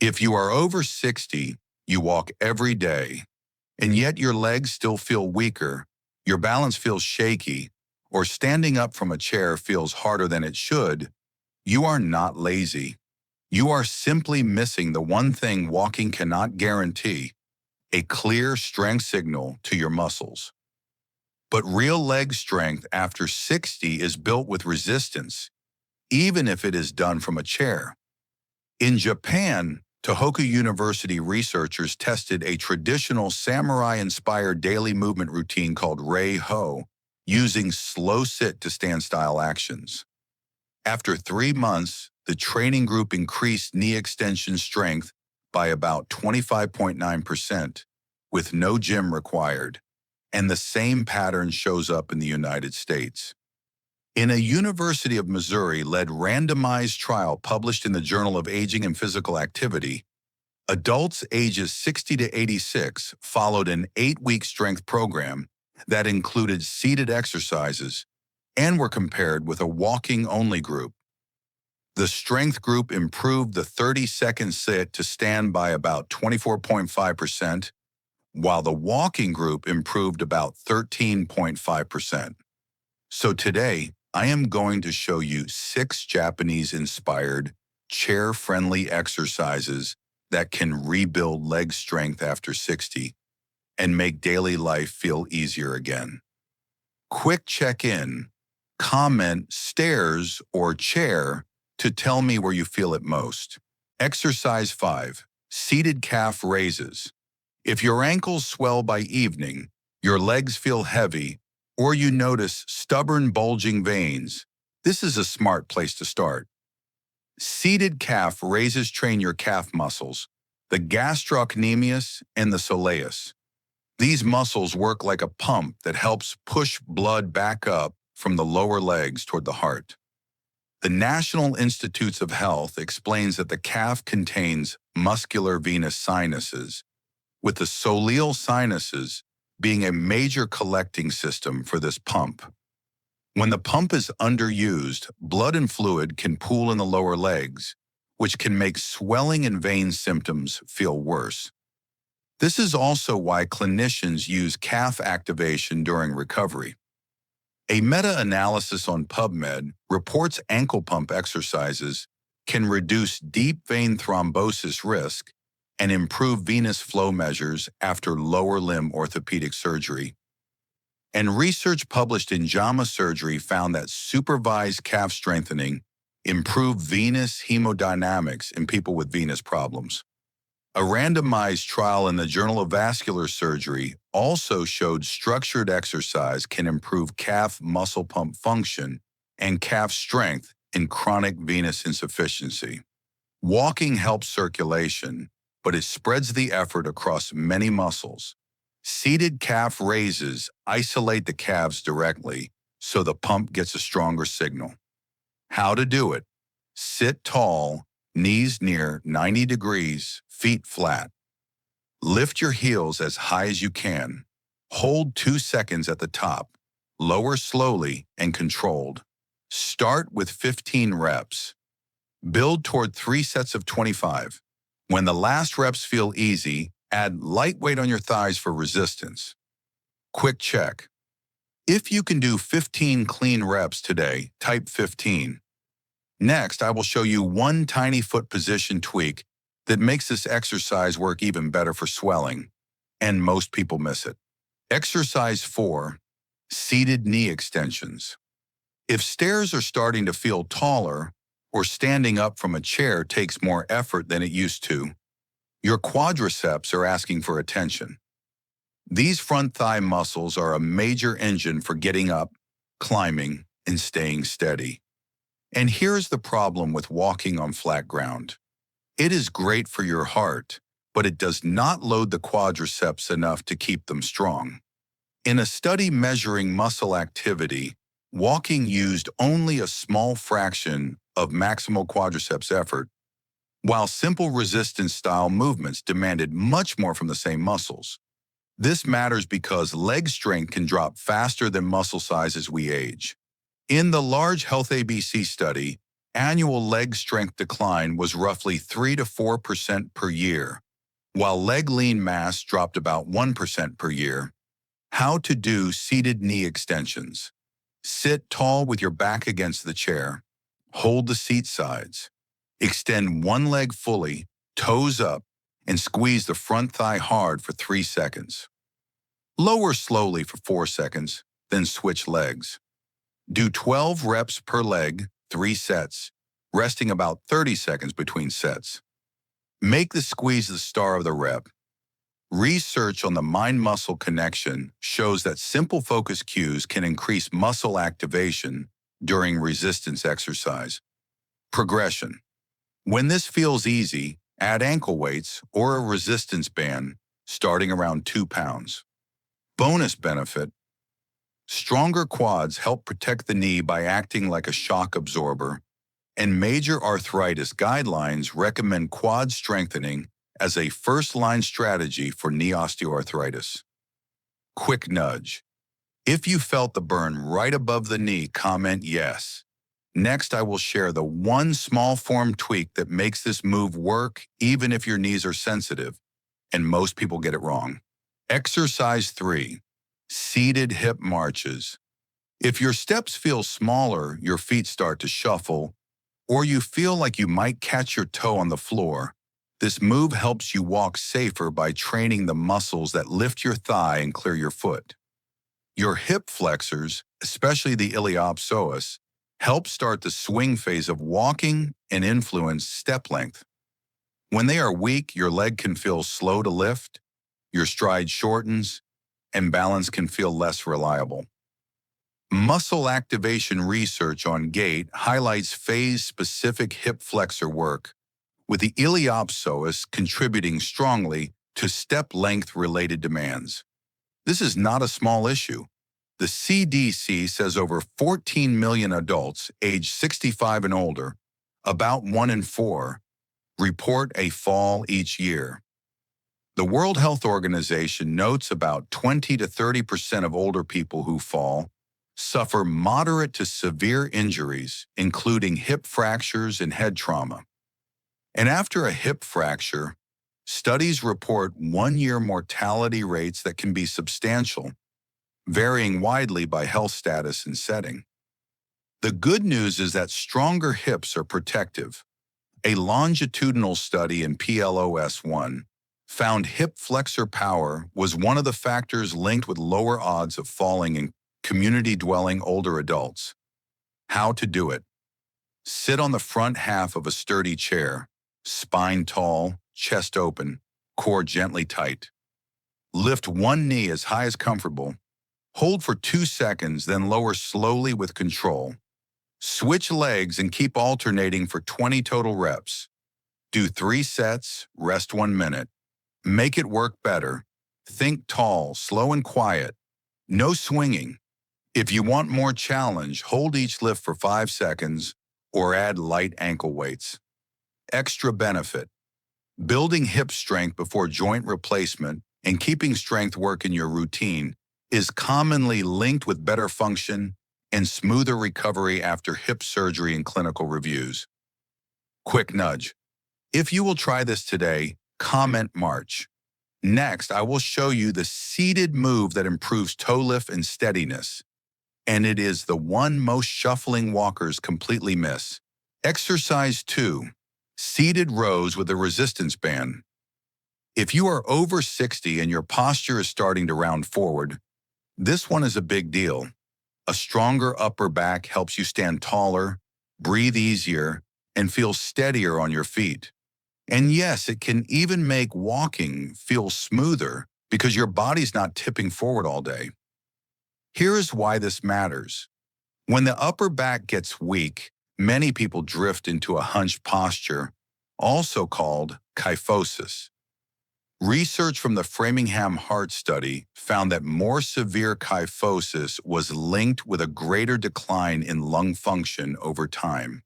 If you are over 60, you walk every day, and yet your legs still feel weaker, your balance feels shaky, or standing up from a chair feels harder than it should, you are not lazy. You are simply missing the one thing walking cannot guarantee: a clear strength signal to your muscles. But real leg strength after 60 is built with resistance, even if it is done from a chair. In Japan, Tohoku University researchers tested a traditional samurai-inspired daily movement routine called Rei-Ho, using slow sit-to-stand style actions. After 3 months, the training group increased knee extension strength by about 25.9%, with no gym required, and the same pattern shows up in the United States. In a University of Missouri-led randomized trial published in the Journal of Aging and Physical Activity, adults ages 60 to 86 followed an 8-week strength program that included seated exercises and were compared with a walking-only group. The strength group improved the 30-second sit to stand by about 24.5%, while the walking group improved about 13.5%. So today, I am going to show you 6 Japanese-inspired, chair-friendly exercises that can rebuild leg strength after 60 and make daily life feel easier again. Quick check-in. Comment stairs or chair to tell me where you feel it most. Exercise 5. Seated calf raises. If your ankles swell by evening, your legs feel heavy, or you notice stubborn bulging veins, this is a smart place to start. Seated calf raises train your calf muscles, the gastrocnemius and the soleus. These muscles work like a pump that helps push blood back up from the lower legs toward the heart. The National Institutes of Health explains that the calf contains muscular venous sinuses, with the soleal sinuses being a major collecting system for this pump. When the pump is underused, blood and fluid can pool in the lower legs, which can make swelling and vein symptoms feel worse. This is also why clinicians use calf activation during recovery. A meta-analysis on PubMed reports ankle pump exercises can reduce deep vein thrombosis risk and improve venous flow measures after lower limb orthopedic surgery. And research published in JAMA Surgery found that supervised calf strengthening improved venous hemodynamics in people with venous problems. A randomized trial in the Journal of Vascular Surgery also showed structured exercise can improve calf muscle pump function and calf strength in chronic venous insufficiency. Walking helps circulation, but it spreads the effort across many muscles. Seated calf raises isolate the calves directly, so the pump gets a stronger signal. How to do it? Sit tall, knees near 90 degrees, feet flat. Lift your heels as high as you can. Hold 2 seconds at the top. Lower slowly and controlled. Start with 15 reps. Build toward 3 sets of 25. When the last reps feel easy, add light weight on your thighs for resistance. Quick check. If you can do 15 clean reps today, type 15. Next, I will show you one tiny foot position tweak that makes this exercise work even better for swelling, and most people miss it. Exercise 4, seated knee extensions. If stairs are starting to feel taller, or standing up from a chair takes more effort than it used to, your quadriceps are asking for attention. These front thigh muscles are a major engine for getting up, climbing, and staying steady. And here's the problem with walking on flat ground. It is great for your heart, but it does not load the quadriceps enough to keep them strong. In a study measuring muscle activity, walking used only a small fraction of maximal quadriceps effort, while simple resistance-style movements demanded much more from the same muscles. This matters because leg strength can drop faster than muscle size as we age. In the large Health ABC study, annual leg strength decline was roughly 3 to 4% per year, while leg lean mass dropped about 1% per year. How to do seated knee extensions. Sit tall with your back against the chair. Hold the seat sides. Extend one leg fully, toes up, and squeeze the front thigh hard for 3 seconds. Lower slowly for 4 seconds, then switch legs. Do 12 reps per leg, 3 sets, resting about 30 seconds between sets. Make the squeeze the star of the rep. Research on the mind-muscle connection shows that simple focus cues can increase muscle activation during resistance exercise. Progression. When this feels easy, add ankle weights or a resistance band starting around 2 pounds. Bonus benefit. Stronger quads help protect the knee by acting like a shock absorber, and major arthritis guidelines recommend quad strengthening as a first-line strategy for knee osteoarthritis. Quick nudge. If you felt the burn right above the knee, comment yes. Next, I will share the one small form tweak that makes this move work even if your knees are sensitive, and most people get it wrong. Exercise 3. Seated hip marches. If your steps feel smaller, your feet start to shuffle, or you feel like you might catch your toe on the floor, this move helps you walk safer by training the muscles that lift your thigh and clear your foot. Your hip flexors, especially the iliopsoas, help start the swing phase of walking and influence step length. When they are weak, your leg can feel slow to lift, your stride shortens, and balance can feel less reliable. Muscle activation research on gait highlights phase-specific hip flexor work, with the iliopsoas contributing strongly to step length-related demands. This is not a small issue. The CDC says over 14 million adults aged 65 and older, about 1 in 4, report a fall each year. The World Health Organization notes about 20 to 30% of older people who fall suffer moderate to severe injuries, including hip fractures and head trauma. And after a hip fracture, studies report 1-year mortality rates that can be substantial, varying widely by health status and setting. The good news is that stronger hips are protective. A longitudinal study in PLOS1 found hip flexor power was one of the factors linked with lower odds of falling in community-dwelling older adults. How to do it. Sit on the front half of a sturdy chair, spine tall, chest open, core gently tight. Lift one knee as high as comfortable. Hold for 2 seconds, then lower slowly with control. Switch legs and keep alternating for 20 total reps. Do 3 sets, rest 1 minute. Make it work better. Think tall, slow and quiet. No swinging. If you want more challenge, hold each lift for 5 seconds or add light ankle weights. Extra benefit. Building hip strength before joint replacement and keeping strength work in your routine is commonly linked with better function and smoother recovery after hip surgery in clinical reviews. Quick nudge. If you will try this today, comment March. Next, I will show you the seated move that improves toe lift and steadiness, and it is the one most shuffling walkers completely miss. Exercise 2. Seated rows with a resistance band. If you are over 60 and your posture is starting to round forward, this one is a big deal. A stronger upper back helps you stand taller, breathe easier, and feel steadier on your feet. And yes, it can even make walking feel smoother because your body's not tipping forward all day. Here is why this matters. When the upper back gets weak, many people drift into a hunched posture, also called kyphosis. Research from the Framingham Heart Study found that more severe kyphosis was linked with a greater decline in lung function over time.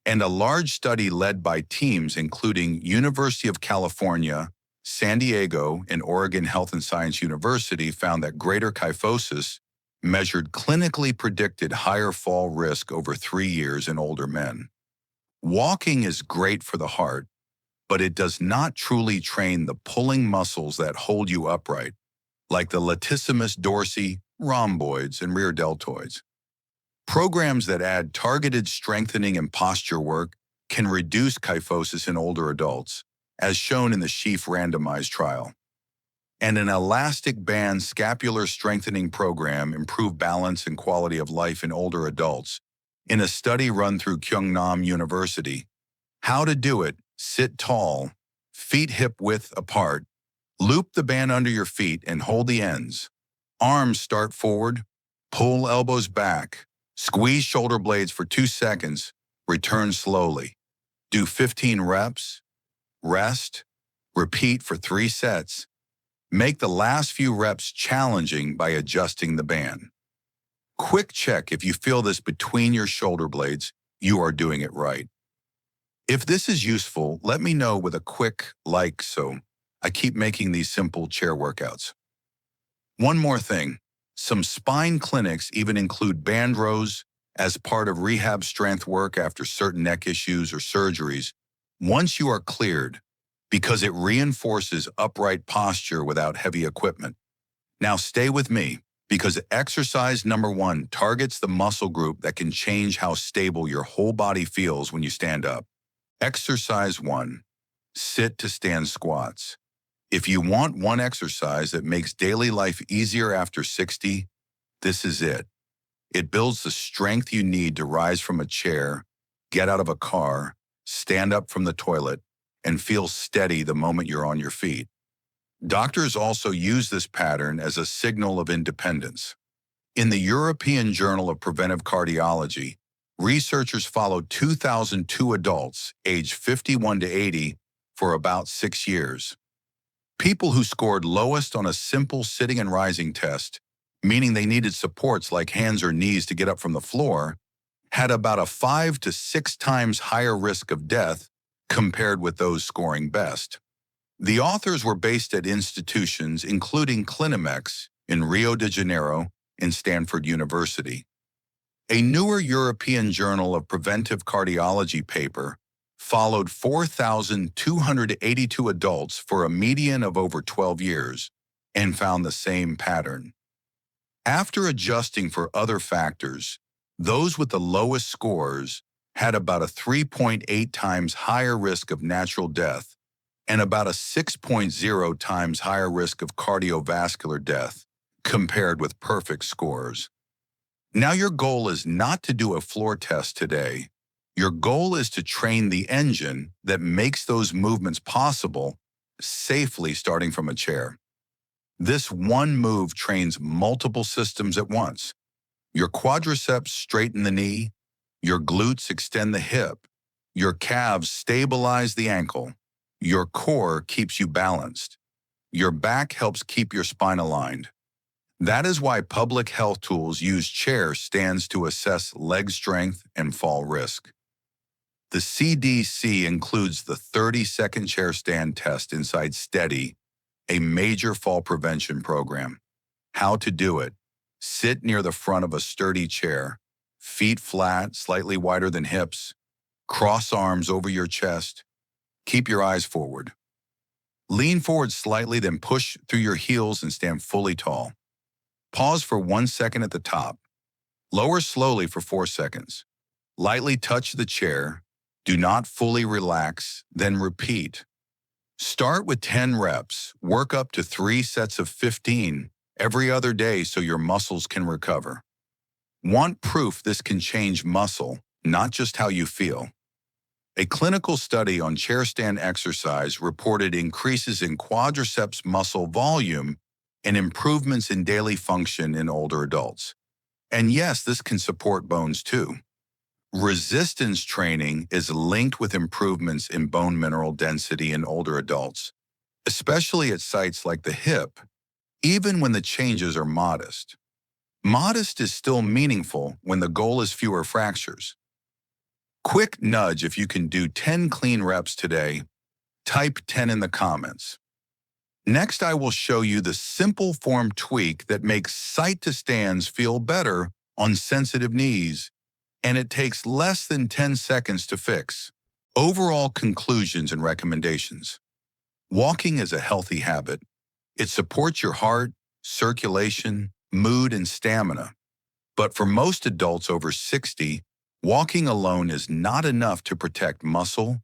And a large study led by teams including University of California, San Diego, and Oregon Health and Science University found that greater kyphosis measured clinically predicted higher fall risk over 3 years in older men. Walking is great for the heart, but it does not truly train the pulling muscles that hold you upright, like the latissimus dorsi, rhomboids, and rear deltoids. Programs that add targeted strengthening and posture work can reduce kyphosis in older adults, as shown in the Sheaf randomized trial. And an elastic band scapular strengthening program improved balance and quality of life in older adults in a study run through Kyungnam University. How to do it: sit tall, feet hip-width apart, loop the band under your feet and hold the ends. Arms start forward, pull elbows back, squeeze shoulder blades for 2 seconds, return slowly. Do 15 reps, rest, repeat for 3 sets. Make the last few reps challenging by adjusting the band. Quick check: if you feel this between your shoulder blades, you are doing it right. If this is useful, let me know with a quick like so I keep making these simple chair workouts. One more thing, some spine clinics even include band rows as part of rehab strength work after certain neck issues or surgeries once you are cleared, because it reinforces upright posture without heavy equipment. Now stay with me, because exercise number 1 targets the muscle group that can change how stable your whole body feels when you stand up. Exercise 1, sit to stand squats. If you want one exercise that makes daily life easier after 60, this is it. It builds the strength you need to rise from a chair, get out of a car, stand up from the toilet, and feel steady the moment you're on your feet. Doctors also use this pattern as a signal of independence. In the European Journal of Preventive Cardiology, researchers followed 2,002 adults aged 51 to 80 for about 6 years. People who scored lowest on a simple sitting and rising test, meaning they needed supports like hands or knees to get up from the floor, had about a 5 to 6 times higher risk of death compared with those scoring best. The authors were based at institutions including Clinimex in Rio de Janeiro and Stanford University. A newer European Journal of Preventive Cardiology paper followed 4,282 adults for a median of over 12 years and found the same pattern. After adjusting for other factors, those with the lowest scores had about a 3.8 times higher risk of natural death and about a 6.0 times higher risk of cardiovascular death compared with perfect scores. Now your goal is not to do a floor test today. Your goal is to train the engine that makes those movements possible safely starting from a chair. This one move trains multiple systems at once. Your quadriceps straighten the knee, your glutes extend the hip, your calves stabilize the ankle, your core keeps you balanced, your back helps keep your spine aligned. That is why public health tools use chair stands to assess leg strength and fall risk. The CDC includes the 30-second chair stand test inside Steady, a major fall prevention program. How to do it: sit near the front of a sturdy chair, feet flat, slightly wider than hips, cross arms over your chest, keep your eyes forward. Lean forward slightly, then push through your heels and stand fully tall. Pause for 1 second at the top. Lower slowly for 4 seconds. Lightly touch the chair. Do not fully relax, then repeat. Start with 10 reps. Work up to 3 sets of 15 every other day so your muscles can recover. Want proof this can change muscle, not just how you feel? A clinical study on chair stand exercise reported increases in quadriceps muscle volume and improvements in daily function in older adults. And yes, this can support bones too. Resistance training is linked with improvements in bone mineral density in older adults, especially at sites like the hip, even when the changes are modest. Modest is still meaningful when the goal is fewer fractures. Quick nudge: if you can do 10 clean reps today, type 10 in the comments. Next, I will show you the simple form tweak that makes sight to stands feel better on sensitive knees, and it takes less than 10 seconds to fix. Overall conclusions and recommendations. Walking is a healthy habit. It supports your heart, circulation, mood, and stamina. But for most adults over 60, walking alone is not enough to protect muscle,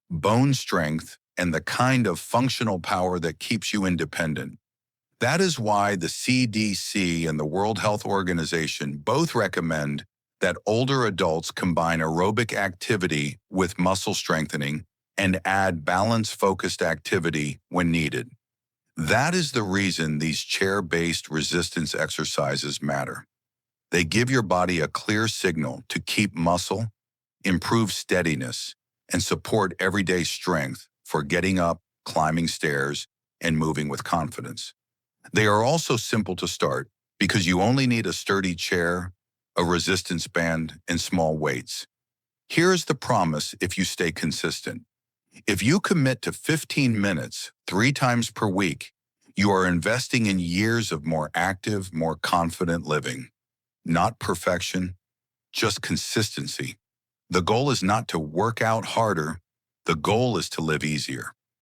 bone strength, and the kind of functional power that keeps you independent. That is why the CDC and the World Health Organization both recommend that older adults combine aerobic activity with muscle strengthening and add balance-focused activity when needed. That is the reason these chair-based resistance exercises matter. They give your body a clear signal to keep muscle, improve steadiness, and support everyday strength for getting up, climbing stairs, and moving with confidence. They are also simple to start because you only need a sturdy chair, a resistance band, and small weights. Here is the promise if you stay consistent. If you commit to 15 minutes 3 times per week, you are investing in years of more active, more confident living. Not perfection, just consistency. The goal is not to work out harder. The goal is to live easier.